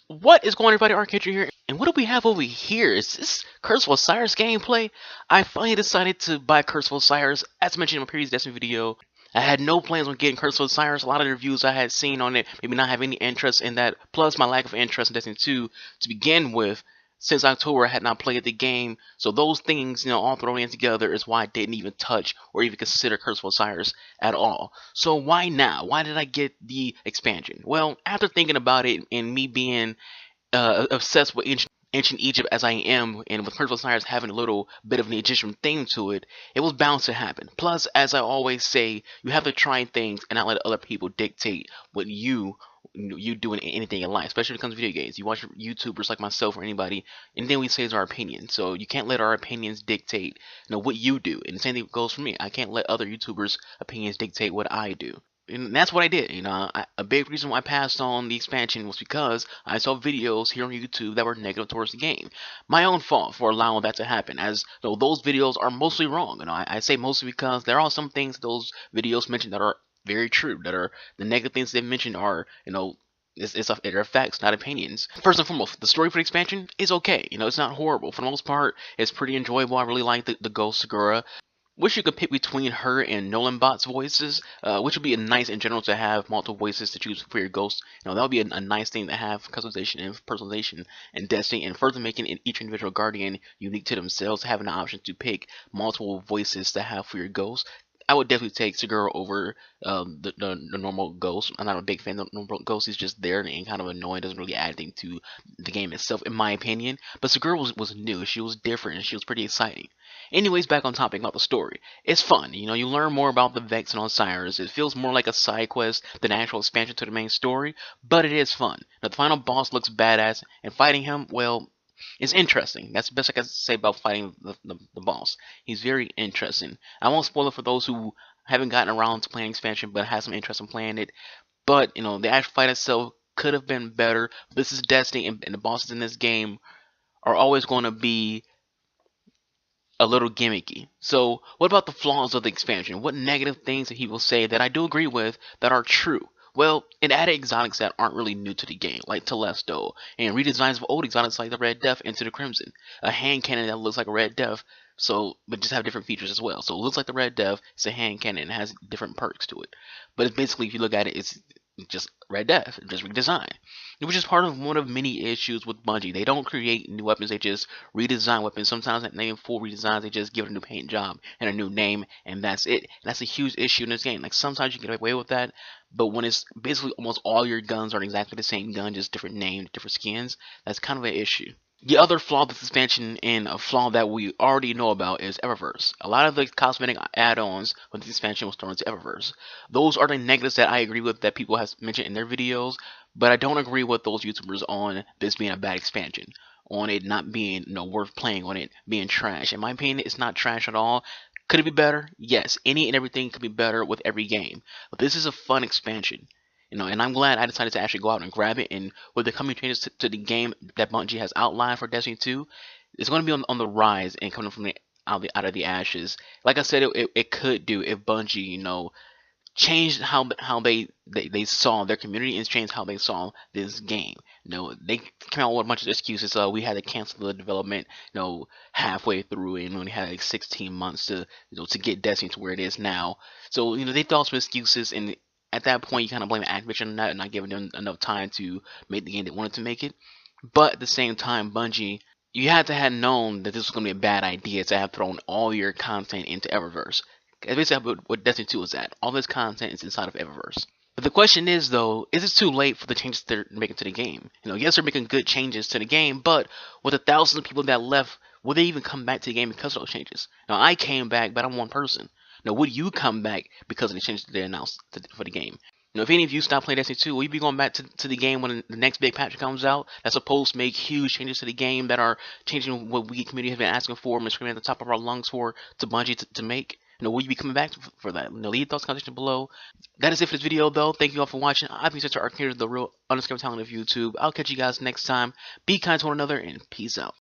What is going on, everybody? Arcade here, and what do we have over here? Is this Curse of Osiris gameplay? I finally decided to buy Curse of Osiris. As mentioned in my previous Destiny video, I had no plans on getting Curse of Osiris. A lot of the reviews I had seen on it maybe not have any interest in that, plus my lack of interest in Destiny 2 to begin with. Since October, I had not played the game, so those things, all thrown in together is why I didn't even touch or even consider Curse of Osiris at all. So why now? Why did I get the expansion? Well, after thinking about it and me being obsessed with ancient Egypt as I am, and with Curse of Osiris having a little bit of an Egyptian theme to it, it was bound to happen. Plus, as I always say, you have to try things and not let other people dictate what you do in anything in life, especially when it comes to video games. You watch YouTubers like myself or anybody, and then we say it's our opinion. So you can't let our opinions dictate what you do. And the same thing goes for me. I can't let other YouTubers' opinions dictate what I do. And that's what I did. A big reason why I passed on the expansion was because I saw videos here on YouTube that were negative towards the game. My own fault for allowing that to happen, as though those videos are mostly wrong. I say mostly because there are some things those videos mention that are very true. That are the negative things they mentioned are, they're facts, not opinions. First and foremost, the story for the expansion is okay. It's not horrible. For the most part, it's pretty enjoyable. I really like the Ghost Segura. Wish you could pick between her and Nolan Bot's voices, which would be nice in general to have multiple voices to choose for your ghost. That would be a nice thing to have customization and personalization and Destiny, and further making each individual guardian unique to themselves, having the option to pick multiple voices to have for your ghost. I would definitely take Segura over the normal ghost. I'm not a big fan of the normal ghost. He's just there and kind of annoying. Doesn't really add anything to the game itself, in my opinion. But Segura was new. She was different, and she was pretty exciting. Anyways, back on topic about the story. It's fun. You learn more about the Vex and Osiris. It feels more like a side quest than an actual expansion to the main story, but it is fun. Now, the final boss looks badass, and fighting him, well, it's interesting. That's the best I can say about fighting the boss. He's very interesting. I won't spoil it for those who haven't gotten around to playing expansion but have some interest in playing it. But, the actual fight itself could have been better. This is Destiny, and the bosses in this game are always going to be a little gimmicky. So, what about the flaws of the expansion? What negative things that he will say that I do agree with that are true? Well, it added exotics that aren't really new to the game, like Telesto, and redesigns of old exotics like the Red Death into the Crimson. A hand cannon that looks like a Red Death, but just have different features as well. So it looks like the Red Death, it's a hand cannon, and has different perks to it. But it's basically, if you look at it, it's just Red Death, just redesigned. Which is part of one of many issues with Bungie. They don't create new weapons, they just redesign weapons. Sometimes not even full redesigns, they just give it a new paint job and a new name, and that's it. And that's a huge issue in this game. Like, sometimes you can get away with that, but when it's basically almost all your guns are exactly the same gun, just different names, different skins, that's kind of an issue. The other flaw of this expansion, and a flaw that we already know about, is Eververse. A lot of the cosmetic add-ons with this expansion was thrown into Eververse. Those are the negatives that I agree with that people have mentioned in their videos, but I don't agree with those YouTubers on this being a bad expansion, on it not being worth playing, on it being trash. In my opinion, it's not trash at all. Could it be better? Yes, any and everything could be better with every game. But this is a fun expansion. And I'm glad I decided to actually go out and grab it. And with the coming changes to the game that Bungie has outlined for Destiny 2, it's going to be on the rise and coming from out of the ashes. Like I said, it could do if Bungie, changed how they saw their community and changed how they saw this game. They came out with a bunch of excuses. We had to cancel the development, halfway through, and we only had like 16 months to get Destiny to where it is now. So they thought some excuses, and at that point you kind of blame Activision on that and not giving them enough time to make the game they wanted to make it. But at the same time, Bungie, you had to have known that this was going to be a bad idea to have thrown all your content into Eververse. That's basically what Destiny 2 is at. All this content is inside of Eververse. But the question is, though, is it too late for the changes they're making to the game? Yes, they're making good changes to the game, but with the thousands of people that left, will they even come back to the game because of those changes? Now, I came back, but I'm one person. Now, would you come back because of the changes that they announced for the game? If any of you stop playing Destiny 2, will you be going back to the game when the next big patch comes out that's supposed to make huge changes to the game that are changing what we community have been asking for and screaming at the top of our lungs for to Bungie to make? Will you be coming back for that? Leave your thoughts in the section below. That is it for this video, though. Thank you all for watching. I've been Arcade, the real undiscovered talent of YouTube. I'll catch you guys next time. Be kind to one another, and peace out.